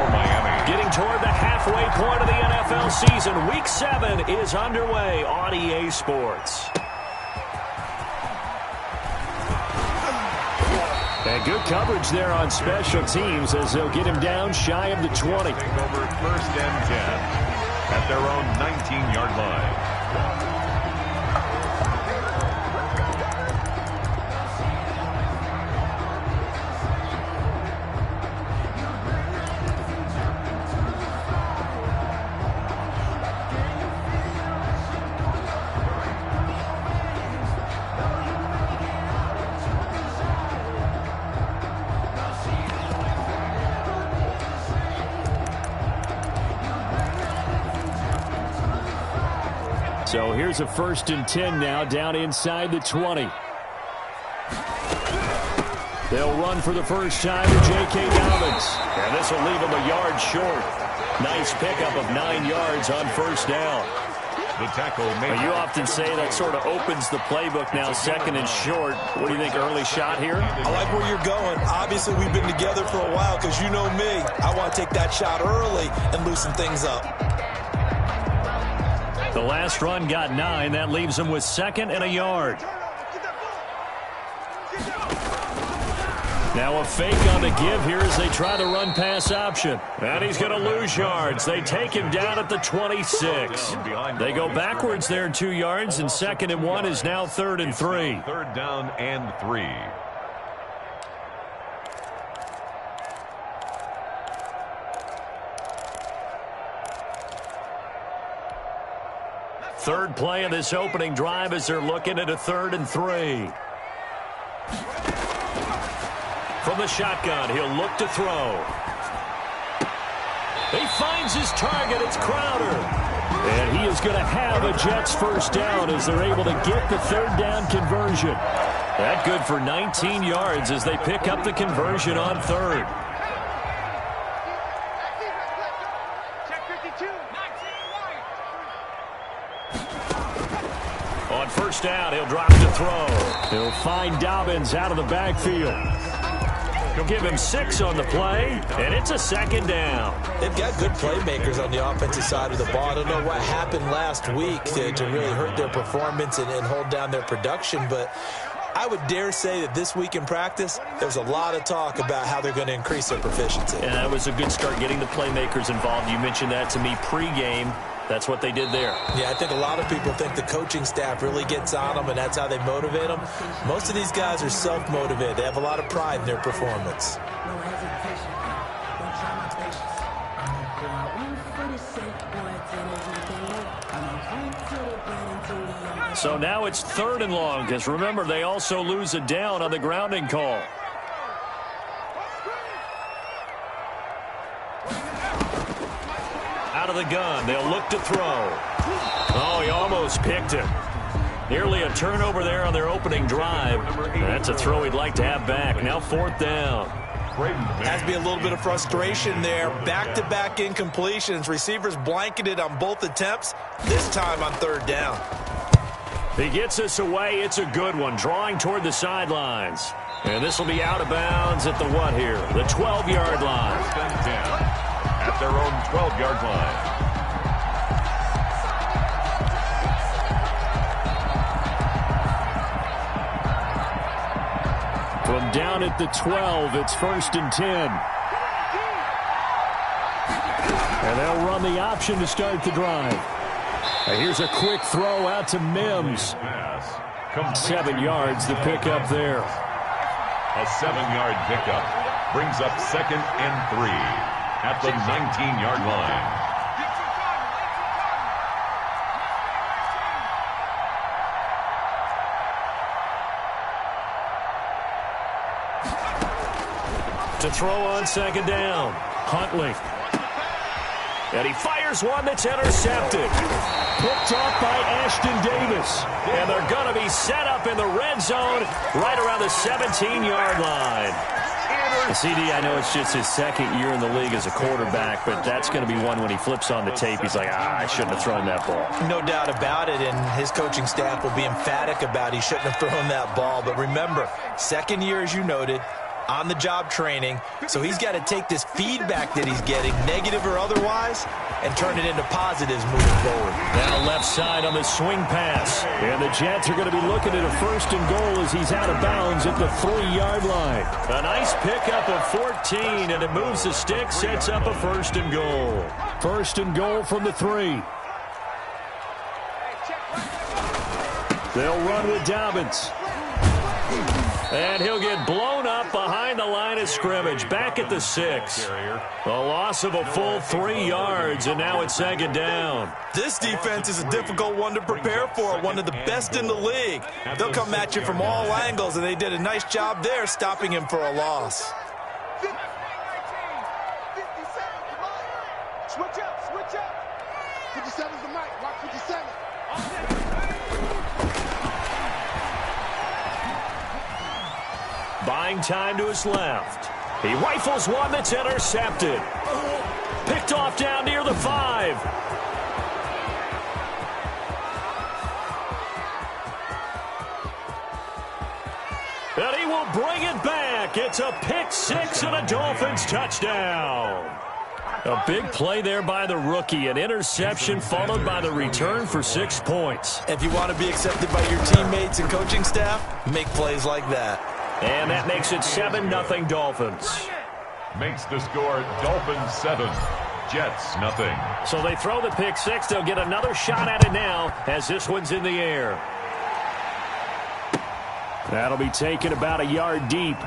for Miami. Getting toward the halfway point of the NFL season. Week 7 is underway on EA Sports. And good coverage there on special teams as they'll get him down shy of the 20. Take over 1st and 10 at their own 19-yard line. So here's a 1st and 10 now, down inside the 20. They'll run for the first time to J.K. Dobbins. And this will leave him a yard short. Nice pickup of 9 yards on 1st down. The tackle made. You often say that sort of opens the playbook now, 2nd and short. What do you think, early shot here? I like where you're going. Obviously, we've been together for a while because you know me. I want to take that shot early and loosen things up. The last run got 9. That leaves him with 2nd and a yard. Now a fake on the give here as they try the run-pass option. And he's going to lose yards. They take him down at the 26. They go backwards there 2 yards, and 2nd and 1 is now 3rd and 3. 3rd down and 3. Third play of this opening drive as they're looking at a 3rd and 3. From the shotgun, he'll look to throw. He finds his target. It's Crowder. And he is going to have a Jets 1st down as they're able to get the 3rd down conversion. That good for 19 yards as they pick up the conversion on 3rd. On 1st down, he'll drop to throw. He'll find Dobbins out of the backfield. He'll give him 6 on the play, and it's a 2nd down. They've got good playmakers on the offensive side of the ball. I don't know what happened last week to really hurt their performance and hold down their production, but I would dare say that this week in practice, there's a lot of talk about how they're going to increase their proficiency. And that was a good start getting the playmakers involved. You mentioned that to me pregame. That's what they did there. Yeah, I think a lot of people think the coaching staff really gets on them, and that's how they motivate them. Most of these guys are self-motivated. They have a lot of pride in their performance. So now it's 3rd and long, because remember, they also lose a down on the grounding call. Out of the gun, they'll look to throw. Oh, he almost picked it. Nearly a turnover there on their opening drive. That's a throw he'd like to have back. Now 4th down. Has to be a little bit of frustration there. Back-to-back incompletions. Receivers blanketed on both attempts, this time on 3rd down. He gets us away. It's a good one, drawing toward the sidelines. And this will be out of bounds at the what here? The 12-yard line. 1st down at their own 12-yard line. From down at the 12, it's 1st and 10. And they'll run the option to start the drive. Now here's a quick throw out to Mims. 7 yards to pick up there. A 7-yard pickup brings up 2nd and 3 at the 19-yard line. To throw on 2nd down, Huntley. And he fires one that's intercepted. Picked off by Ashton Davis. And they're going to be set up in the red zone right around the 17-yard line. CD, I know it's just his 2nd year in the league as a quarterback, but that's going to be one when he flips on the tape. He's like, I shouldn't have thrown that ball. No doubt about it, and his coaching staff will be emphatic about he shouldn't have thrown that ball. But remember, 2nd year, as you noted, on-the-job training. So he's got to take this feedback that he's getting, negative or otherwise, and turn it into positives moving forward. Now left side on the swing pass. And the Jets are going to be looking at a first and goal as he's out of bounds at the 3-yard line. A nice pickup of 14, and it moves the stick, sets up a first and goal. First and goal from the 3. They'll run with Dobbins. And he'll get blown up behind the line of scrimmage, back at the 6. A loss of a full 3 yards, and now it's second down. This defense is a difficult one to prepare for, one of the best in the league. They'll come at you from all angles, and they did a nice job there stopping him for a loss. Switch up. 57's the mic. Watch 57. Buying time to his left. He rifles one that's intercepted. Picked off down near the 5. And he will bring it back. It's a pick 6 and a Dolphins touchdown. A big play there by the rookie. An interception followed by the return for 6 points. If you want to be accepted by your teammates and coaching staff, make plays like that. And that makes it 7-0 Dolphins. Makes the score Dolphins 7, Jets nothing. So they throw the pick 6. They'll get another shot at it now as this one's in the air. That'll be taken about a yard deep.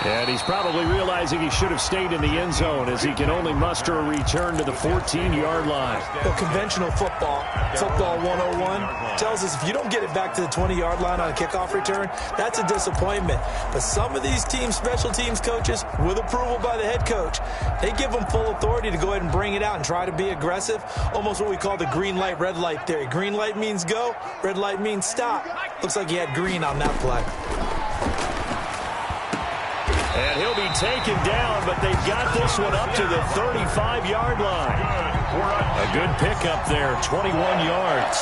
And he's probably realizing he should have stayed in the end zone as he can only muster a return to the 14-yard line. Well, conventional football 101, tells us if you don't get it back to the 20-yard line on a kickoff return, that's a disappointment. But some of these teams, special teams coaches, with approval by the head coach, they give them full authority to go ahead and bring it out and try to be aggressive, almost what we call the green light, red light theory. Green light means go, red light means stop. Looks like he had green on that play. And he'll be taken down, but they've got this one up to the 35-yard line. A good pickup there, 21 yards.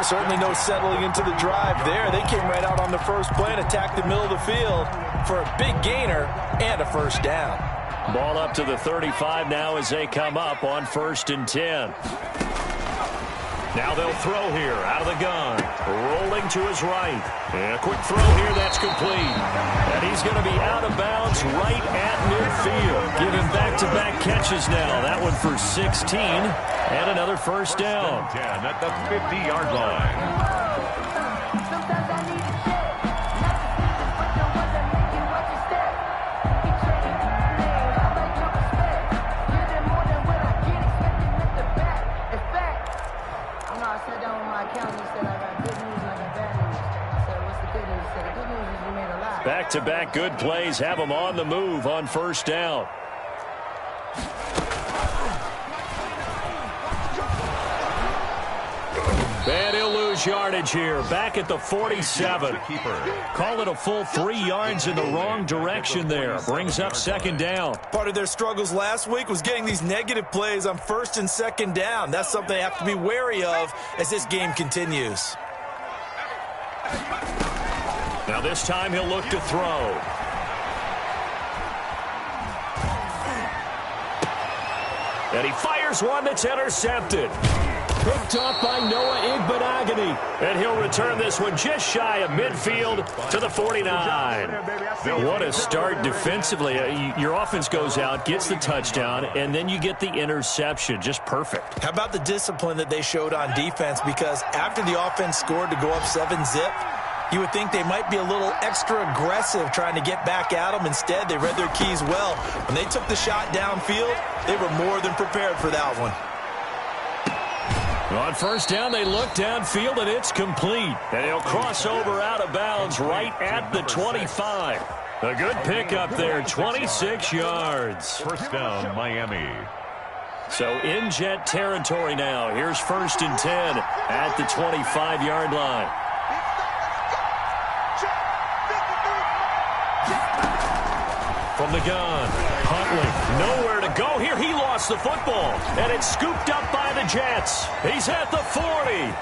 Certainly no settling into the drive there. They came right out on the first play and attacked the middle of the field for a big gainer and a first down. Ball up to the 35 now as they come up on 1st and 10. Now they'll throw here out of the gun. Rolling to his right. And a quick throw here, that's complete. And he's going to be out of bounds right at midfield. Giving back-to-back catches now. That one for 16. And another first down. 10 at the 50-yard line. Back-to-back good plays have them on the move on first down. And he'll lose yardage here. Back at the 47. Call it a full 3 yards in the wrong direction there. Brings up second down. Part of their struggles last week was getting these negative plays on 1st and 2nd down. That's something they have to be wary of as this game continues. Now this time he'll look to throw. And he fires one that's intercepted. Picked off by Noah Igbenogany. And he'll return this one just shy of midfield to the 49. What a start defensively. Your offense goes out, gets the touchdown, and then you get the interception. Just perfect. How about the discipline that they showed on defense? Because after the offense scored to go up 7-zip, you would think they might be a little extra aggressive trying to get back at them. Instead, they read their keys well. When they took the shot downfield, they were more than prepared for that one. On first down, they look downfield, and it's complete. And he'll cross over out of bounds right at the 25. A good pickup there, 26 yards. First down, Miami. So in Jet territory now. Here's 1st and 10 at the 25-yard line. From the gun, Huntley, nowhere to go here. He lost the football, and it's scooped up by the Jets. He's at the 40,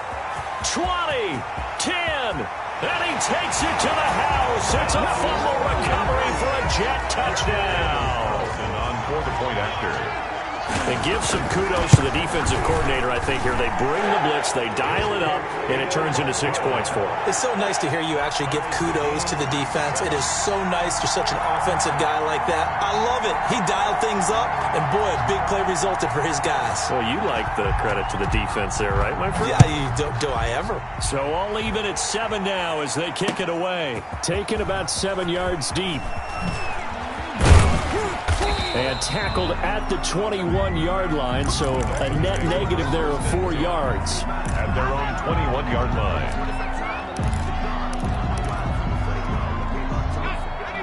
20, 10, and he takes it to the house. close. It's a fumble recovery for a Jet touchdown. On for the point after. And give some kudos to the defensive coordinator, I think, here. They bring the blitz, they dial it up, and it turns into 6 points for them. It's so nice to hear you actually give kudos to the defense. It is so nice. You're such an offensive guy like that. I love it. He dialed things up, and boy, a big play resulted for his guys. Well, you like the credit to the defense there, right, my friend? Yeah, do I ever? So all even at 7 now as they kick it away. Taken about 7 yards deep. And tackled at the 21-yard line, so a net negative there of 4 yards. At their own 21-yard line.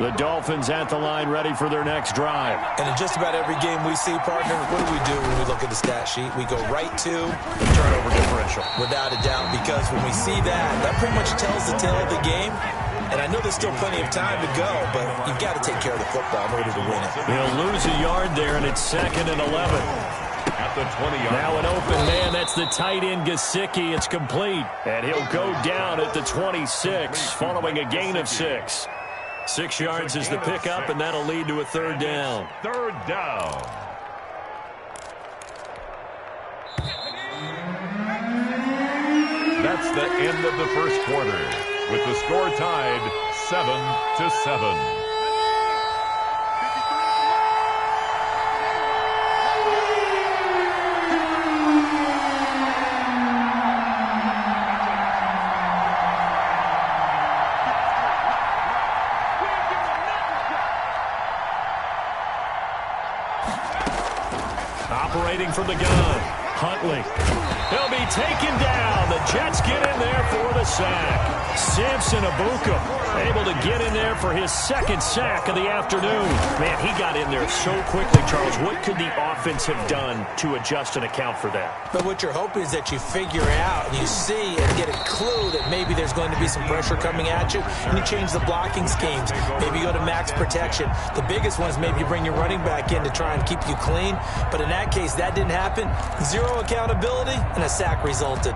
The Dolphins at the line ready for their next drive. And in just about every game we see, partner, what do when we look at the stat sheet? We go right to turnover differential. Without a doubt, because when we see that pretty much tells the tale of the game. And I know there's still plenty of time to go, but you've got to take care of the football in order to win it. He'll lose a yard there, and it's 2nd and 11. At the 20-yard now an open man. That's the tight end, Gesicki. It's complete. And he'll go down at the 26, following a gain of 6. 6 yards is the pickup, and that'll lead to a 3rd down. 3rd down. That's the end of the first quarter, with the score tied 7-7. Operating from the gun, Huntley. He'll be taken down. The Jets get in there for the sack. Samson Abuka able to get in there for his 2nd sack of the afternoon. Man, he got in there so quickly, Charles. What could the offense have done to adjust and account for that? But what you're hoping is that you figure out and you see and get a clue that maybe there's going to be some pressure coming at you, and you change the blocking schemes. Maybe you go to max protection. The biggest one is maybe you bring your running back in to try and keep you clean. But in that case, that didn't happen. 0 accountability, and a sack resulted.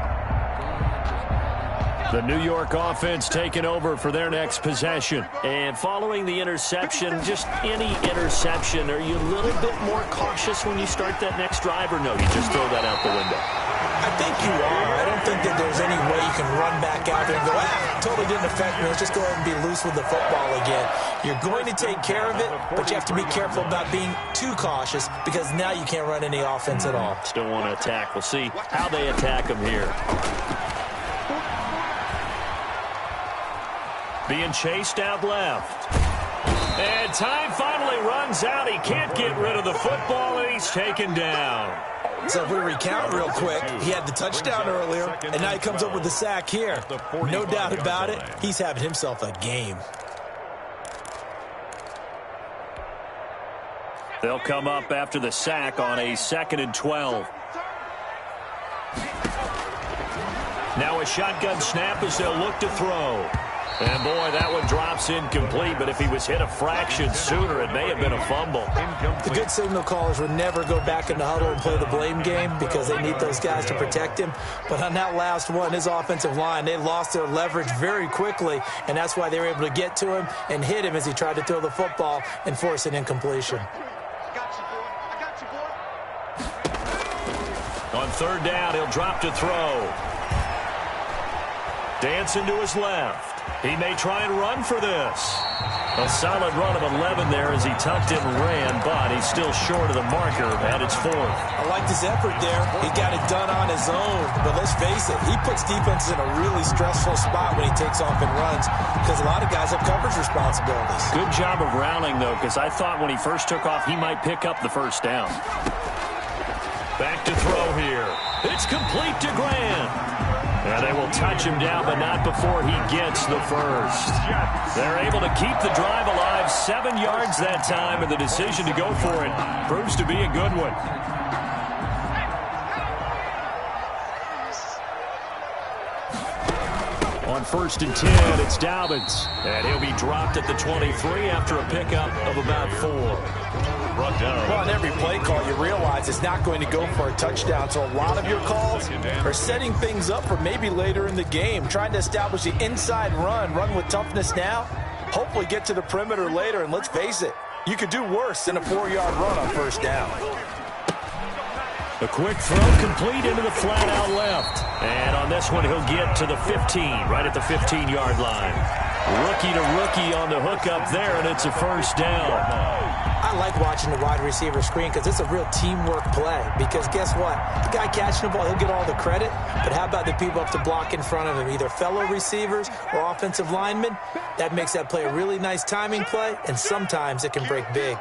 The New York offense taking over for their next possession. And following the interception, just any interception, are you a little bit more cautious when you start that next drive, or no, you just throw that out the window? I think you are. I don't think that there's any way you can run back out there and go, totally didn't affect me. Let's just go ahead and be loose with the football again. You're going to take care of it, but you have to be careful about being too cautious because now you can't run any offense at all. Still want to attack. We'll see how they attack them here. Being chased out left. And time finally runs out. He can't get rid of the football, and he's taken down. So if we recount real quick, he had the touchdown earlier, and now he comes up with the sack here. No doubt about it, he's having himself a game. They'll come up after the sack on a 2nd and 12. Now a shotgun snap as they'll look to throw. And, boy, that one drops incomplete, but if he was hit a fraction sooner, it may have been a fumble. The good signal callers would never go back in the huddle and play the blame game because they need those guys to protect him. But on that last one, his offensive line, they lost their leverage very quickly, and that's why they were able to get to him and hit him as he tried to throw the football and force an incompletion. On 3rd down, he'll drop to throw. Dancing to his left. He may try and run for this. A solid run of 11 there as he tucked in and ran, but he's still short of the marker at its 4th. I like his effort there. He got it done on his own. But let's face it, he puts defenses in a really stressful spot when he takes off and runs because a lot of guys have coverage responsibilities. Good job of rounding, though, because I thought when he first took off, he might pick up the 1st down. Back to throw here. It's complete to Grant. And they will touch him down, but not before he gets the 1st. They're able to keep the drive alive, 7 yards that time, and the decision to go for it proves to be a good one. On 1st and 10, it's Dobbins. And he'll be dropped at the 23 after a pickup of about 4. Well, on every play call, you realize it's not going to go for a touchdown. So a lot of your calls are setting things up for maybe later in the game, trying to establish the inside run with toughness now. hopefully get to the perimeter later. And let's face it, you could do worse than a 4-yard run on first down. A quick throw complete into the flat out left. And on this one, he'll get to the 15, right at the 15-yard line. Rookie to rookie on the hookup there, and it's a first down. I like watching the wide receiver screen because it's a real teamwork play. Because guess what? The guy catching the ball, he'll get all the credit. But how about the people up to block in front of him, either fellow receivers or offensive linemen? That makes that play a really nice timing play, and sometimes it can break big.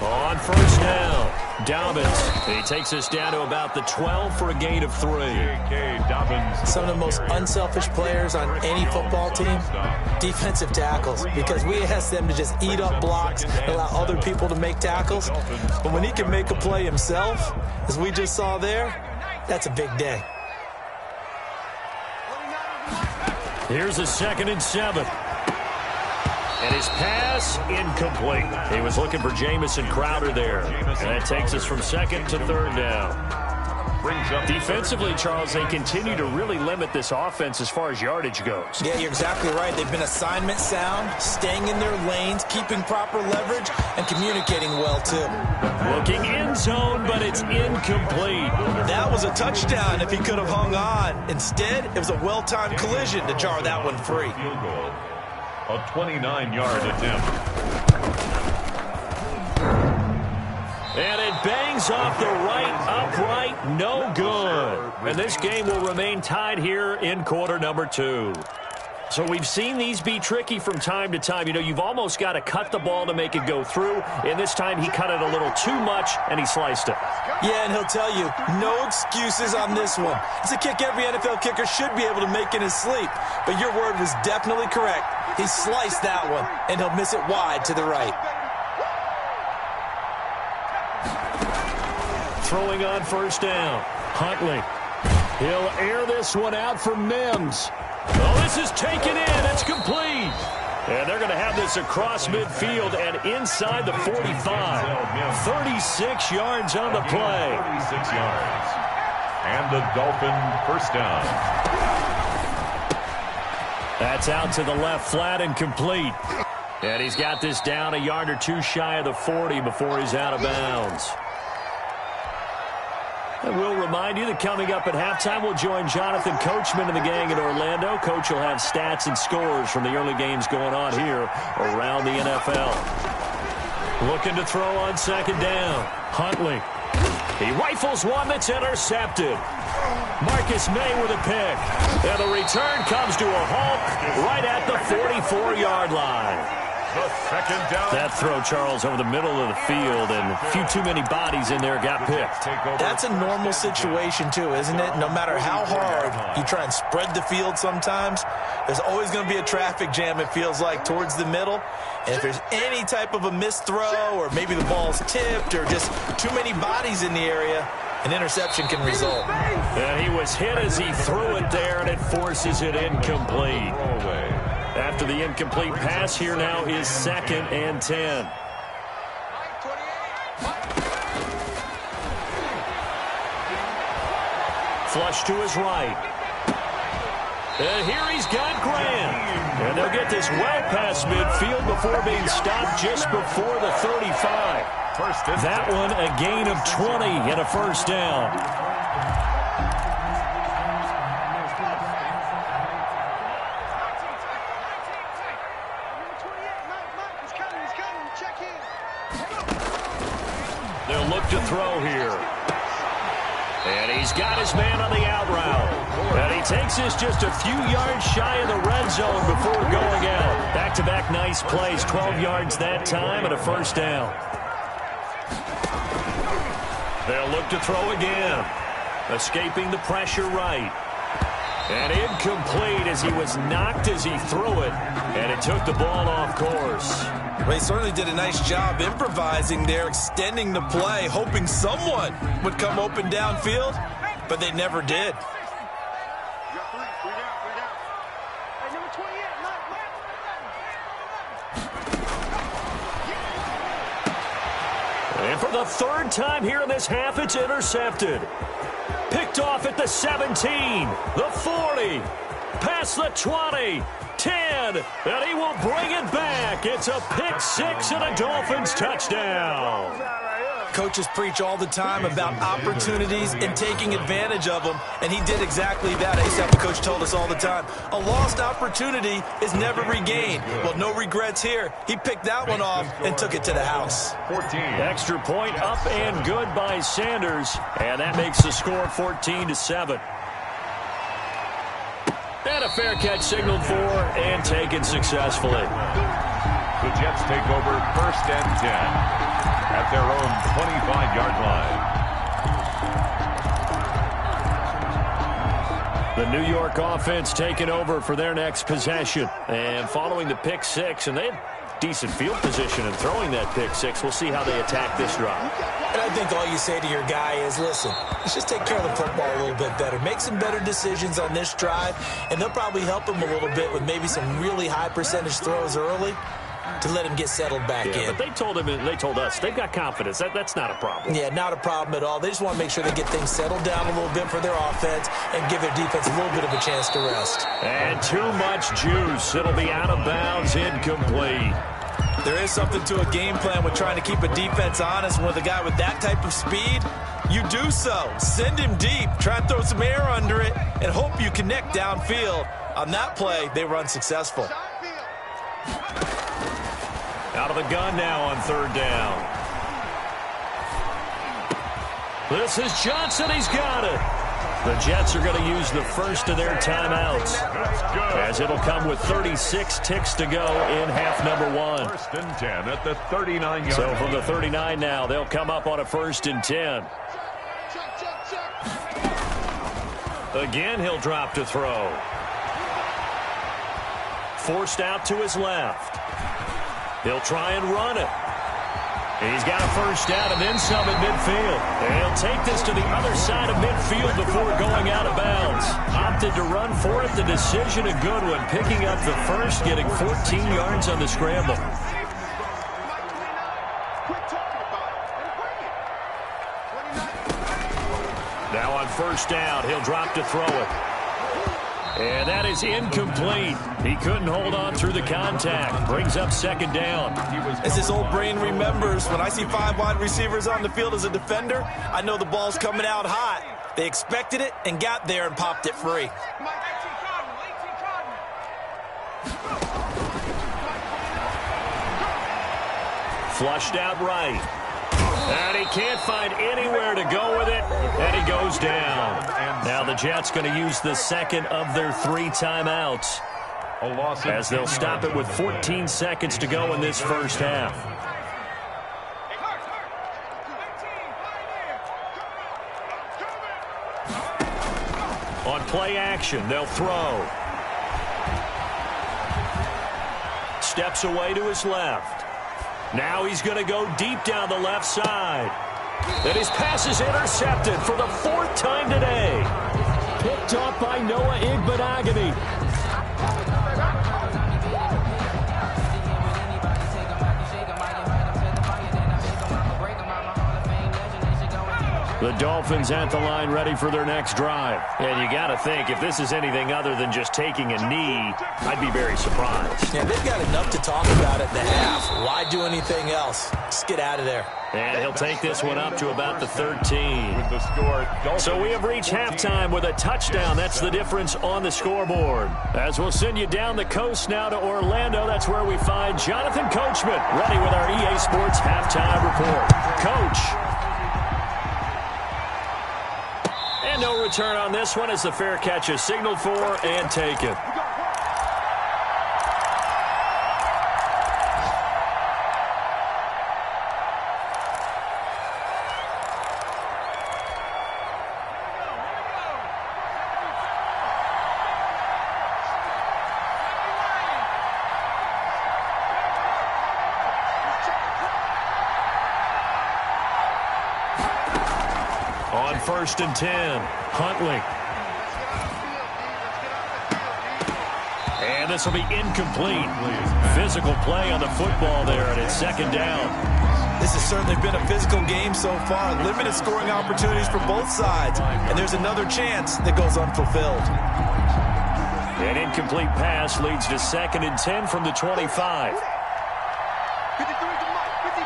On first down, Dobbins. He takes us down to about the 12 for a gain of 3. Some of the most unselfish players on any football team, defensive tackles, because we ask them to just eat up blocks and allow other people to make tackles. But when he can make a play himself, as we just saw there, that's a big day. Here's a 2nd and 7. And his pass, incomplete. He was looking for Jamison Crowder there. And that takes us from 2nd to 3rd down. Defensively, Charles, they continue to really limit this offense as far as yardage goes. Yeah, you're exactly right. They've been assignment sound, staying in their lanes, keeping proper leverage, and communicating well, too. Looking end zone, but it's incomplete. That was a touchdown if he could have hung on. Instead, it was a well-timed collision to jar that one free. A 29-yard attempt. And it bangs off the right upright, no good. And this game will remain tied here in quarter number 2. So we've seen these be tricky from time to time. You know, you've almost got to cut the ball to make it go through. And this time he cut it a little too much, and he sliced it. Yeah, and he'll tell you, no excuses on this one. It's a kick every NFL kicker should be able to make in his sleep. But your word was definitely correct. He sliced that one, and he'll miss it wide to the right. Throwing on first down. Huntley. He'll air this one out for Mims. Oh, this is taken in. It's complete. And they're going to have this across midfield and inside the 45. 36 yards on the play. 36 yards. And the Dolphin first down. That's out to the left, flat and complete. And he's got this down a yard or two shy of the 40 before he's out of bounds. And we'll remind you that coming up at halftime, we'll join Jonathan Coachman and the gang in Orlando. Coach will have stats and scores from the early games going on here around the NFL. Looking to throw on second down. Huntley. He rifles one that's intercepted. Marcus May with a pick. And the return comes to a halt right at the 44-yard line. The second down. That throw, Charles, over the middle of the field, and a few too many bodies in there got picked. That's a normal situation, too, isn't it? No matter how hard you try and spread the field sometimes, there's always going to be a traffic jam, it feels like, towards the middle. And if there's any type of a missed throw, or maybe the ball's tipped, or just too many bodies in the area, an interception can result. And he was hit as he threw it there, and it forces it incomplete. After the incomplete pass, here now is 2nd and 10. Flush to his right. And here he's got Graham. And they'll get this well past midfield before being stopped just before the 35. That one a gain of 20 and a first down. They'll look to throw here. And he's got his man on the out route. And he takes this just a few yards shy of the red zone before going out. Back-to-back nice plays. 12 yards that time and a first down. They'll look to throw again. Escaping the pressure right. And incomplete as he was knocked as he threw it. And it took the ball off course. Well, he certainly did a nice job improvising there, extending the play, hoping someone would come open downfield, but they never did. And for the third time here in this half, it's intercepted. Picked off at the 17, the 40, past the 20, 10, and he will bring it back. It's a pick six and a Dolphins touchdown. Coaches preach all the time about opportunities and taking advantage of them, and he did exactly that. ASAP, the coach, told us all the time, a lost opportunity is never regained. Well, no regrets here. He picked that one off and took it to the house. 14. Extra point up and good by Sanders, and that makes the score 14-7. And a fair catch signaled for and taken successfully. The Jets take over 1st and 10 at their own 25-yard line. The New York offense taking over for their next possession. And following the pick six, and they had decent field position in throwing that pick six. We'll see how they attack this drive. And I think all you say to your guy is, listen, let's just take care of the football a little bit better. Make some better decisions on this drive, and they'll probably help him a little bit with maybe some really high percentage throws early to let him get settled back in. But they told him, and they told us, they've got confidence. That's not a problem. Yeah, not a problem at all. They just want to make sure they get things settled down a little bit for their offense and give their defense a little bit of a chance to rest. And too much juice. It'll be out of bounds, incomplete. There is something to a game plan with trying to keep a defense honest. With a guy with that type of speed, you do so. Send him deep. Try and throw some air under it and hope you connect downfield. On that play, they were unsuccessful. Out of the gun now on 3rd down. This is Johnson. He's got it. The Jets are going to use the first of their timeouts, as it'll come with 36 ticks to go in half number 1. 1st and 10 at the 39-yard line. So from the 39 now, they'll come up on a 1st and 10. Again, he'll drop to throw. Forced out to his left. He'll try and run it. He's got a first down and then some at midfield. And he'll take this to the other side of midfield before going out of bounds. Opted to run for it. The decision a good one. Picking up the first, getting 14 yards on the scramble. Now on 1st down, he'll drop to throw it. And that is incomplete. He couldn't hold on through the contact. Brings up 2nd down. As his old brain remembers, when I see 5 wide receivers on the field as a defender, I know the ball's coming out hot. They expected it and got there and popped it free. Flushed out right. And he can't find anywhere to go with it, and he goes down. Now the Jets going to use the 2nd of their 3 timeouts, as they'll stop it with 14 seconds to go in this first half. On play action, they'll throw. Steps away to his left. Now he's going to go deep down the left side. And his pass is intercepted for the 4th time today. Picked up by Noah Igbenogany. The Dolphins at the line ready for their next drive. And you got to think, if this is anything other than just taking a knee, I'd be very surprised. Yeah, they've got enough to talk about at the half. Why do anything else? Just get out of there. And he'll take this one up to about the 13. With the score, So we have reached halftime with a touchdown. That's the difference on the scoreboard. As we'll send you down the coast now to Orlando, that's where we find Jonathan Coachman, ready with our EA Sports halftime report. Coach. And no return on this one as the fair catch is signaled for and taken. On 1st and 10, Huntley. And this will be incomplete. Physical play on the football there, and it's 2nd down. This has certainly been a physical game so far. Limited scoring opportunities for both sides. And there's another chance that goes unfulfilled. An incomplete pass leads to 2nd and 10 from the 25. 53 to Mike. 50.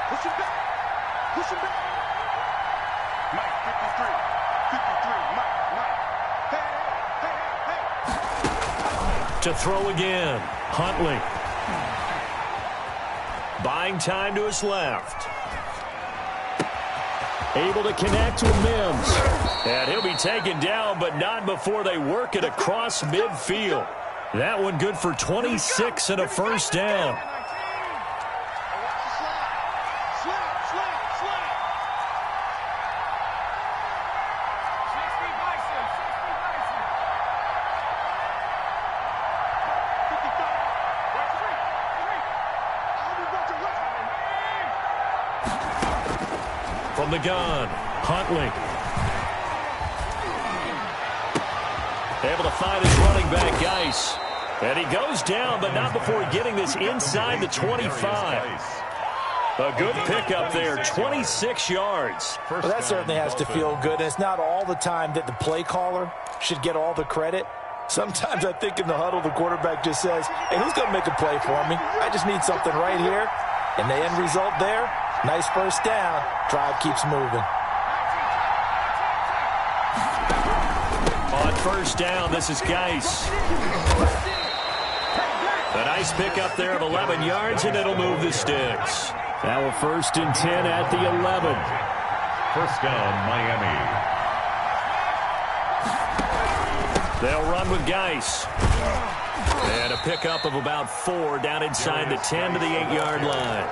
Push him back. Push him back. Mike, 53. 53. Mike. Hey. To throw again. Huntley. Buying time to his left. Able to connect with Mims. And he'll be taken down, but not before they work it across midfield. That one good for 26 and a first down. From the gun, Huntley. Able to find his running back, Geis. And he goes down, but not before getting this inside the 25. A good pickup there, 26 yards. Well, that certainly has to feel good. And it's not all the time that the play caller should get all the credit. Sometimes I think in the huddle, the quarterback just says, hey, who's going to make a play for me? I just need something right here. And the end result there, nice first down. Drive keeps moving. On first down, this is Geis. A nice pickup there of 11 yards, and it'll move the sticks. Now a 1st and 10 at the 11. First down, Miami. They'll run with Geis. And a pickup of about 4 down inside the 10 to the 8-yard line.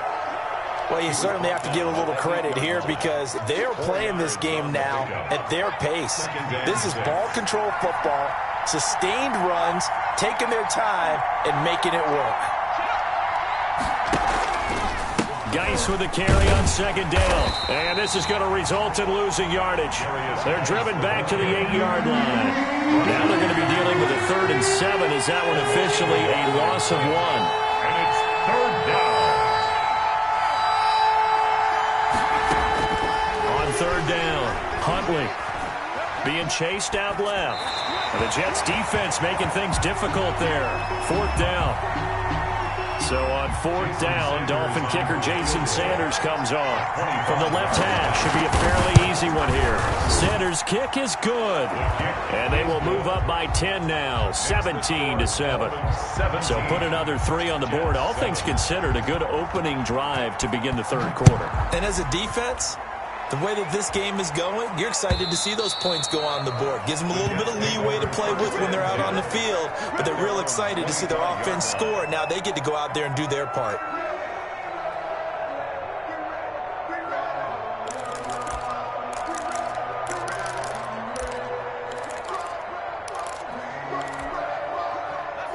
Well, you certainly have to give a little credit here because they're playing this game now at their pace. This is ball control football, sustained runs, taking their time, and making it work. Geis with a carry on 2nd down. And this is going to result in losing yardage. They're driven back to the 8-yard line. Now they're going to be dealing with a 3rd and 7. Is that one officially a loss of 1? And it's 3rd down. On 3rd down, Huntley being chased out left. And the Jets defense making things difficult there. 4th down. So on 4th down, Dolphin kicker Jason Sanders comes on. From the left hash, should be a fairly easy one here. Sanders' kick is good. And they will move up by 10 now, 17-7. So put another 3 on the board. All things considered, a good opening drive to begin the 3rd quarter. And as a defense, the way that this game is going, you're excited to see those points go on the board. Gives them a little bit of leeway to play with when they're out on the field, but they're real excited to see their offense score. Now they get to go out there and do their part.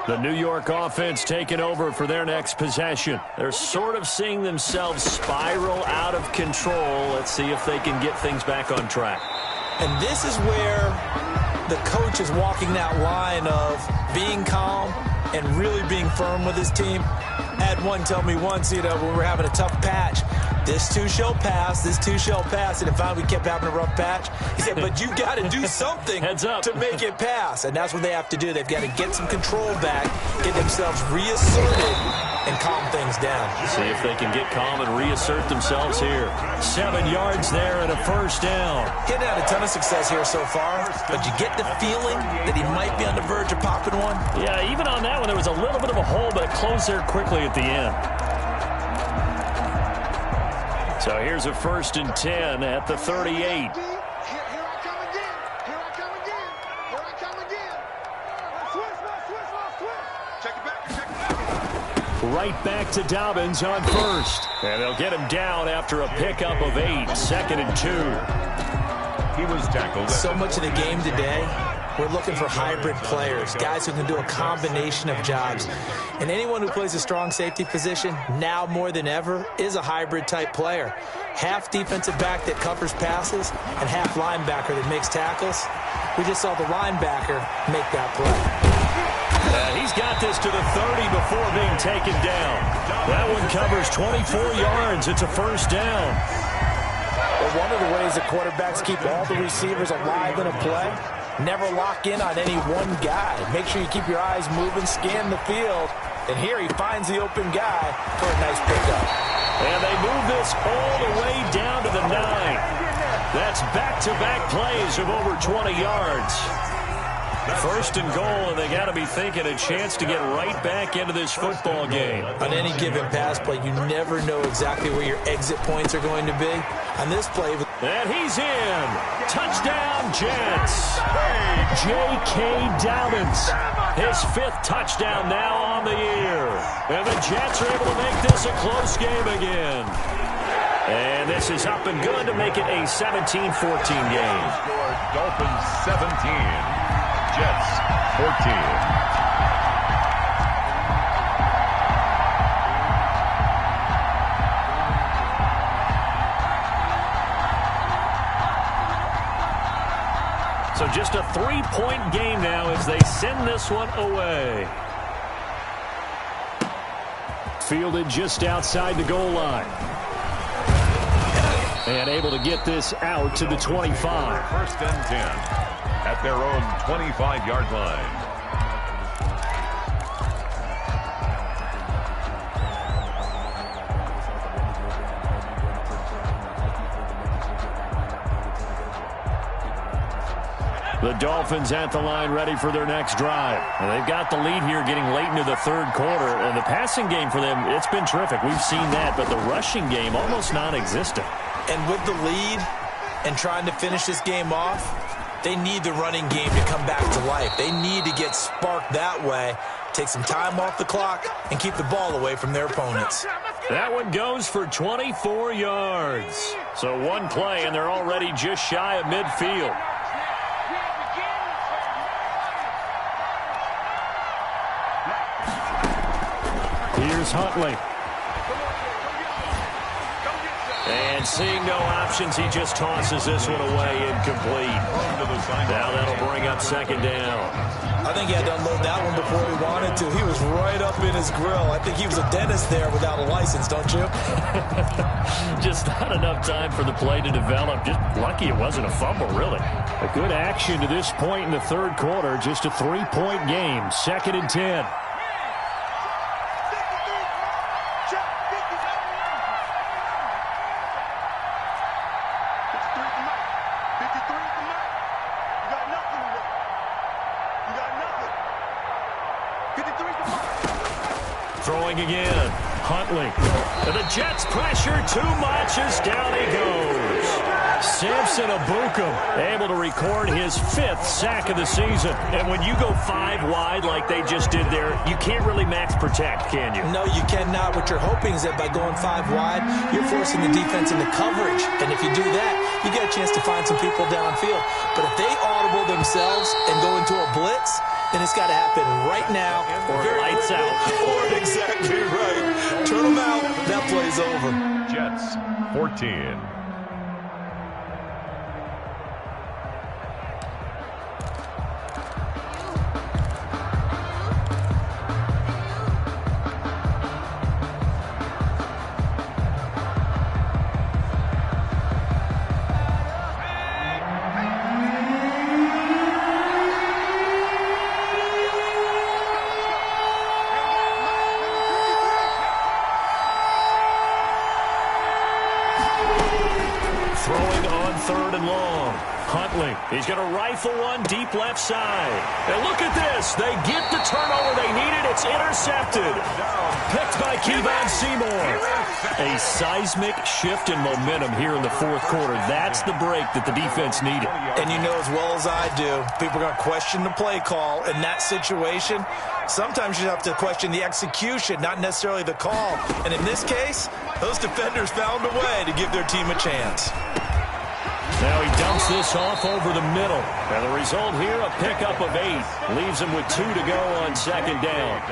The New York offense taking over for their next possession. They're sort of seeing themselves spiral out of control. Let's see if they can get things back on track. And this is where the coach is walking that line of being calm and really being firm with his team. I had one tell me once, when we were having a tough patch, this too shall pass, this too shall pass. And finally we kept having a rough patch. He said, but you got to do something to make it pass. And that's what they have to do. They've got to get some control back, get themselves reasserted, and calm things down. See if they can get calm and reassert themselves here. 7 yards there and a first down. Getting had a ton of success here so far, but you get the feeling that he might be on the verge of popping one. Yeah, even on that one, there was a little bit of a hole, but it closed there quickly at the end. So here's a 1st and 10 at the 38. Here I come again. Here I come again. Here I come again. Switch. Check it back. Right back to Dobbins on 1st. And they'll get him down after a pickup of 8. 2nd and 2. He was tackled. So much of the game today, we're looking for hybrid players, guys who can do a combination of jobs. And anyone who plays a strong safety position, now more than ever, is a hybrid-type player. Half defensive back that covers passes and half linebacker that makes tackles. We just saw the linebacker make that play. He's got this to the 30 before being taken down. That one covers 24 yards. It's a first down. Well, one of the ways that quarterbacks keep all the receivers alive in a play Never lock in on any one guy. Make sure you keep your eyes moving, scan the field. And here he finds the open guy for a nice pickup. And they move this all the way down to the 9. That's back-to-back plays of over 20 yards. First and goal, and they got to be thinking a chance to get right back into this football game. On any given pass play, you never know exactly where your exit points are going to be. On this play... And he's in. Touchdown, Jets. J.K. Dobbins. His 5th touchdown now on the year. And the Jets are able to make this a close game again. And this is up and good to make it a 17-14 game. Dolphins 17. Jets 14. So just a 3-point game now as they send this one away. Fielded just outside the goal line. And able to get this out to the 25. First and 10 at their own 25-yard line. The Dolphins at the line ready for their next drive. And they've got the lead here getting late into the third quarter. And the passing game for them, it's been terrific. We've seen that, but the rushing game almost non-existent. And with the lead and trying to finish this game off, they need the running game to come back to life. They need to get sparked that way, take some time off the clock, and keep the ball away from their opponents. That one goes for 24 yards. So one play, and they're already just shy of midfield. Here's Huntley. And seeing no options, he just tosses this one away incomplete. Now that'll bring up second down. I think he had to unload that one before he wanted to. He was right up in his grill. I think he was a dentist there without a license, don't you? Just not enough time for the play to develop. Just lucky it wasn't a fumble, really. A good action to this point in the third quarter. Just a 3-point game. Second and 10. Throwing again. Huntley. And the Jets pressure too much as down he goes. Samson Abukum able to record his 5th sack of the season. And when you go 5 wide like they just did there, you can't really max protect, can you? No, you cannot. What you're hoping is that by going 5 wide, you're forcing the defense into coverage. And if you do that, you get a chance to find some people downfield. But if they audible themselves and go into a blitz, then it's got to happen right now. Or lights out. Or exactly right. Turn them out. That play's over. Jets 14. He's going to rifle one deep left side. And look at this. They get the turnover they needed. It's intercepted. Picked by Kevon Seymour. A seismic shift in momentum here in the fourth quarter. That's the break that the defense needed. And you know as well as I do, people are going to question the play call in that situation. Sometimes you have to question the execution, not necessarily the call. And in this case, those defenders found a way to give their team a chance. Now he dumps this off over the middle. And the result here, a pickup of 8. Leaves him with 2 to go on second down.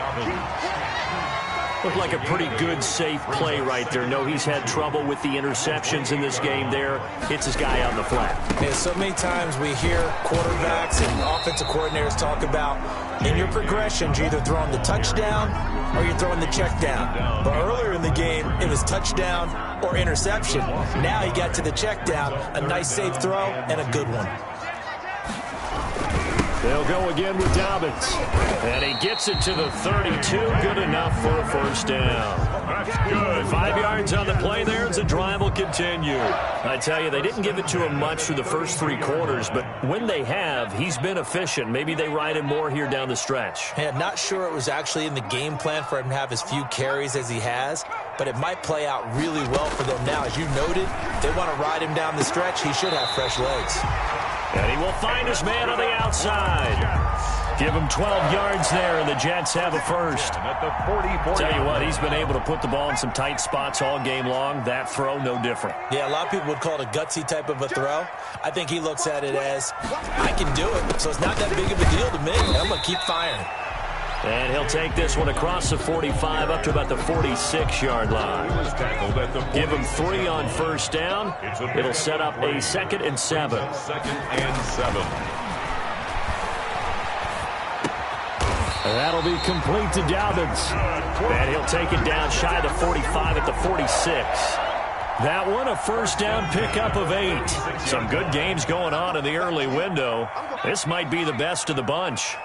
Looked like a pretty good, safe play right there. No, he's had trouble with the interceptions in this game there. Hits his guy on the flat. Yeah, so many times we hear quarterbacks and offensive coordinators talk about in your progressions, you're either throwing the touchdown or you're throwing the check down. But earlier in the game, it was touchdown or interception. Now he got to the check down, a nice safe throw and a good one. They'll go again with Dobbins. And he gets it to the 32. Good enough for a first down. That's good. 5 yards on the play there as the drive will continue. I tell you, they didn't give it to him much through the first 3 quarters, but when they have, he's been efficient. Maybe they ride him more here down the stretch. Yeah, not sure it was actually in the game plan for him to have as few carries as he has, but it might play out really well for them now. As you noted, they want to ride him down the stretch. He should have fresh legs. And he will find his man on the outside. Give him 12 yards there, and the Jets have a first. At the 44. Tell you what, he's been able to put the ball in some tight spots all game long. That throw, no different. Yeah, a lot of people would call it a gutsy type of a throw. I think he looks at it as, I can do it, so it's not that big of a deal to me. I'm going to keep firing. And he'll take this one across the 45 up to about the 46-yard line. Give him 3 on first down. It'll set up a 2nd and 7. 2nd and 7. And that'll be complete to Dobbins. And he'll take it down shy of the 45 at the 46. That one, a first down pickup of 8. Some good games going on in the early window. This might be the best of the bunch.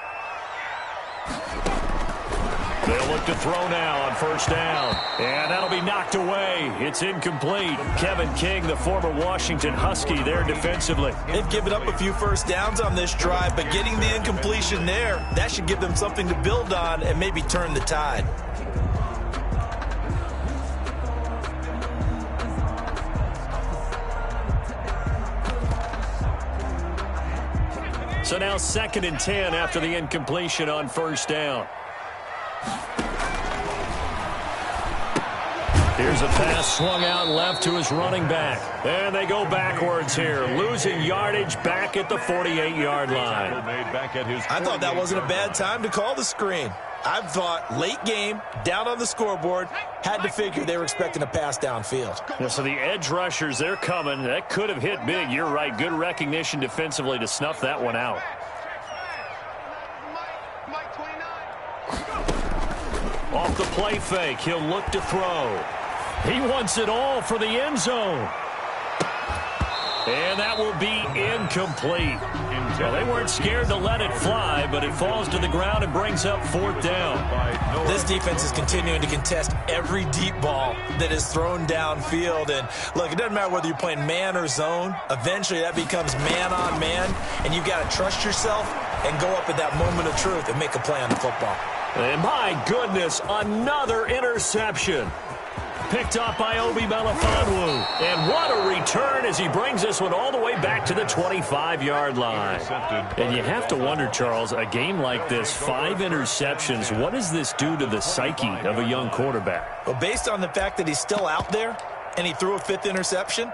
They'll look to throw now on first down. And that'll be knocked away. It's incomplete. Kevin King, the former Washington Husky, there defensively. They've given up a few first downs on this drive, but getting the incompletion there, that should give them something to build on and maybe turn the tide. So now 2nd and 10 after the incompletion on first down. Here's a pass swung out left to his running back. And they go backwards here, losing yardage back at the 48-yard line. I thought that wasn't a bad time to call the screen. I thought late game, down on the scoreboard, had to figure they were expecting a pass downfield. Yeah, so the edge rushers, they're coming. That could have hit big. You're right. Good recognition defensively to snuff that one out. Off the play fake, he'll look to throw. He wants it all for the end zone. And that will be incomplete. Well, they weren't scared to let it fly, but it falls to the ground and brings up 4th down. This defense is continuing to contest every deep ball that is thrown downfield. And, look, it doesn't matter whether you're playing man or zone. Eventually, that becomes man on man, and you've got to trust yourself and go up at that moment of truth and make a play on the football. And, my goodness, another interception. Picked off by Obi Melifonwu. And what a return as he brings this one all the way back to the 25-yard line. And you have to wonder, Charles, a game like this, 5 interceptions, what does this do to the psyche of a young quarterback? Well, based on the fact that he's still out there and he threw a 5th interception,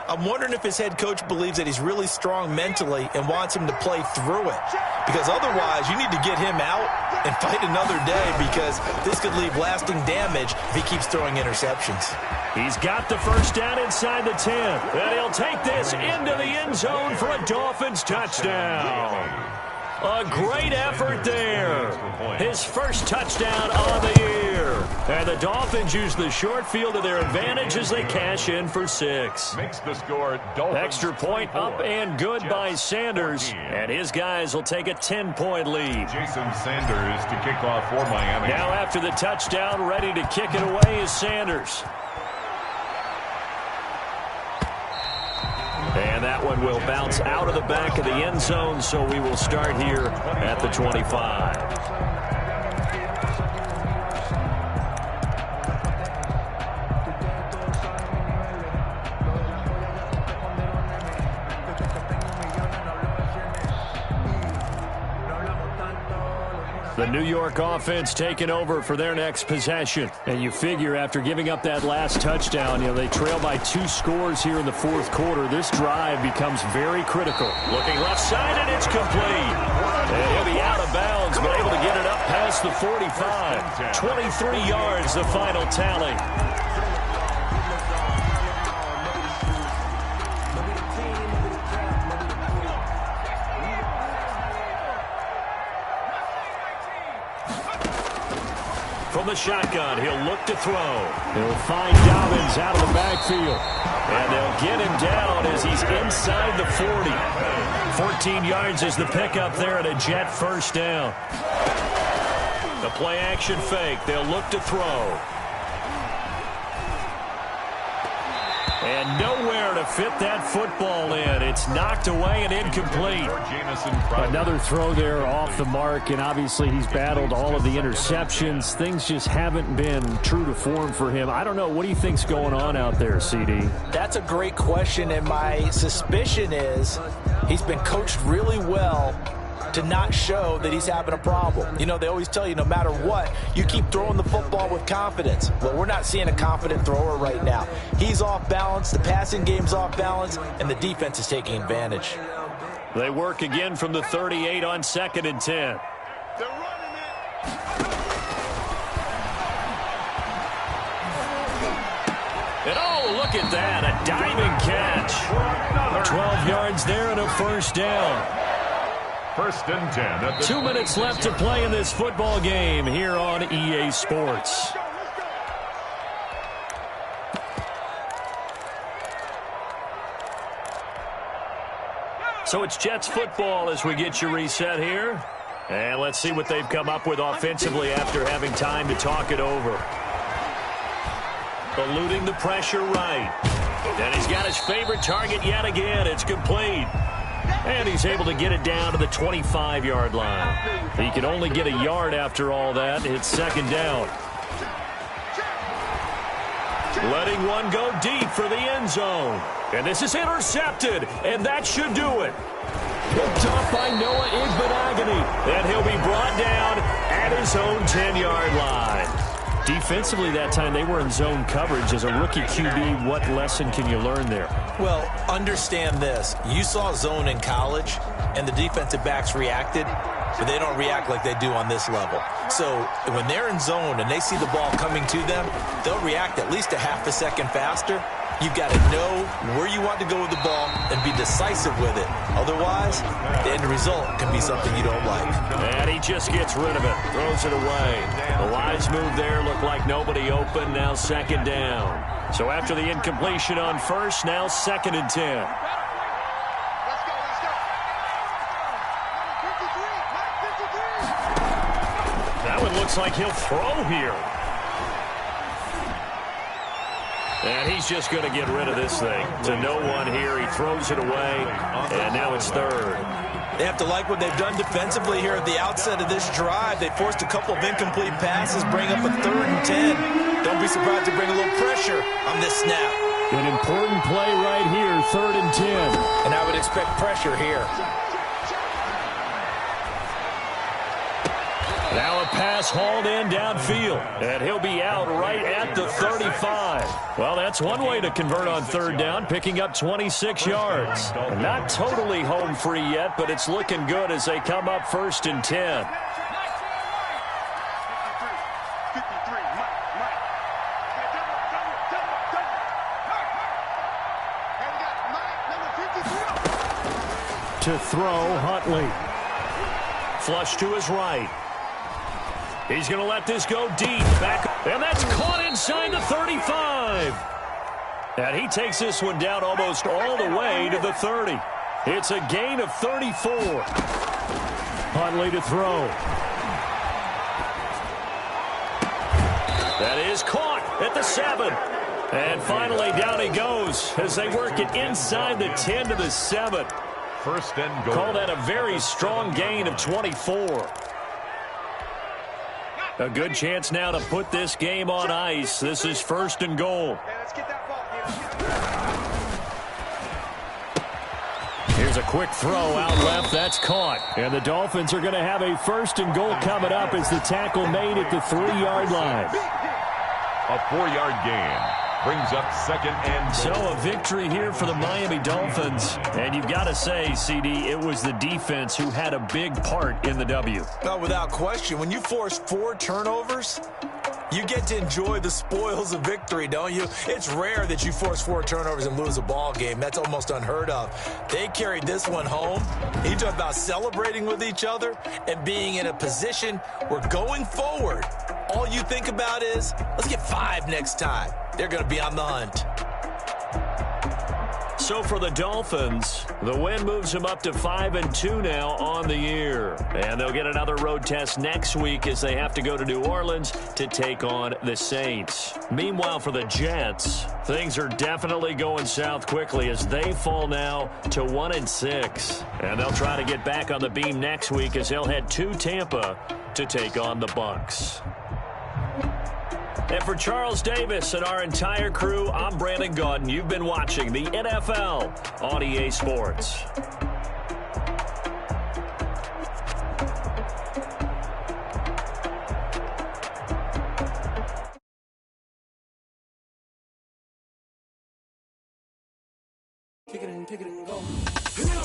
I'm wondering if his head coach believes that he's really strong mentally and wants him to play through it. Because otherwise, you need to get him out and fight another day, because this could leave lasting damage if he keeps throwing interceptions. He's got the first down inside the 10. And he'll take this into the end zone for a Dolphins touchdown. A great effort there. His first touchdown on the year. And the Dolphins use the short field to their advantage as they cash in for 6. Makes the score Dolphins. Extra point up and good by Sanders. And his guys will take a 10-point lead. Jason Sanders to kick off for Miami. Now after the touchdown, ready to kick it away is Sanders. And that one will bounce out of the back of the end zone, so we will start here at the 25. The New York offense taking over for their next possession. And you figure after giving up that last touchdown, they trail by 2 scores here in the 4th quarter. This drive becomes very critical. Looking left side, and it's complete. And he'll be out of bounds, but able to get it up past the 45. 23 yards, the final tally. From the shotgun, he'll look to throw. He'll find Dobbins out of the backfield. And they'll get him down as he's inside the 40. 14 yards is the pickup there at a Jet first down. The play action fake. They'll look to throw. And nowhere to fit that football in. It's knocked away and incomplete. Another throw there off the mark, and obviously he's battled all of the interceptions. Things just haven't been true to form for him. I don't know. What do you think's going on out there, CD? That's a great question, and my suspicion is he's been coached really well to not show that he's having a problem. You know, they always tell you no matter what, you keep throwing the football with confidence. Well, we're not seeing a confident thrower right now. He's off balance, the passing game's off balance, and the defense is taking advantage. They work again from the 38 on 2nd and 10. They're running it. And oh, look at that, a diving catch. 12 yards there and a first down. 1st and 10. At the 2 minutes left to play in this football game here on EA Sports. So it's Jets football as we get you reset here. And let's see what they've come up with offensively after having time to talk it over. Eluding the pressure right. And he's got his favorite target yet again. It's complete. And he's able to get it down to the 25-yard line. He can only get a yard after all that. It's 2nd down. Letting one go deep for the end zone. And this is intercepted, and that should do it. Picked off by Noah Igbenogany. And he'll be brought down at his own 10-yard line. Defensively that time, they were in zone coverage. As a rookie QB, what lesson can you learn there? Well, understand this. You saw zone in college, and the defensive backs reacted, but they don't react like they do on this level. So when they're in zone and they see the ball coming to them, they'll react at least a half a second faster. You've got to know where you want to go with the ball and be decisive with it. Otherwise, the end result can be something you don't like. And he just gets rid of it, throws it away. The wise move there looked like nobody open, now 2nd down. So after the incompletion on first, now 2nd and 10. Let's go. That one looks like he'll throw here. And he's just going to get rid of this thing. To no one here. He throws it away, and now it's 3rd. They have to like what they've done defensively here at the outset of this drive. They forced a couple of incomplete passes, bring up a 3rd and 10. Don't be surprised to bring a little pressure on this snap. An important play right here, 3rd and 10. And I would expect pressure here. Now a pass hauled in downfield, and he'll be out right at the 35. Well, that's one way to convert on 3rd down, picking up 26 yards. Not totally home free yet, but it's looking good as they come up 1st and 10. 53, Mike. To throw, Huntley. Flush to his right. He's going to let this go deep. Back, and that's caught inside the 35. And he takes this one down almost all the way to the 30. It's a gain of 34. Huntley to throw. That is caught at the 7. And finally down he goes as they work it inside the 10 to the 7. 1st and goal. Call that a very strong gain of 24. A good chance now to put this game on ice. This is 1st and goal. Hey, let's get that ball here. Here's a quick throw out left. That's caught. And the Dolphins are going to have a 1st and goal coming up as the tackle made at the 3-yard line. A 4-yard gain. Brings up 2nd and goal. So a victory here for the Miami Dolphins. And you've got to say, CD, it was the defense who had a big part in the W. No, without question. When you force 4 turnovers, you get to enjoy the spoils of victory, don't you? It's rare that you force 4 turnovers and lose a ball game. That's almost unheard of. They carried this one home. You talk about celebrating with each other and being in a position where going forward, all you think about is, let's get 5 next time. They're going to be on the hunt. So for the Dolphins, the win moves them up to 5-2 now on the year. And they'll get another road test next week as they have to go to New Orleans to take on the Saints. Meanwhile, for the Jets, things are definitely going south quickly as they fall now to 1-6. And they'll try to get back on the beam next week as they'll head to Tampa to take on the Bucs. And for Charles Davis and our entire crew, I'm Brandon Gaudin. You've been watching the NFL on EA Sports. Kick it and go.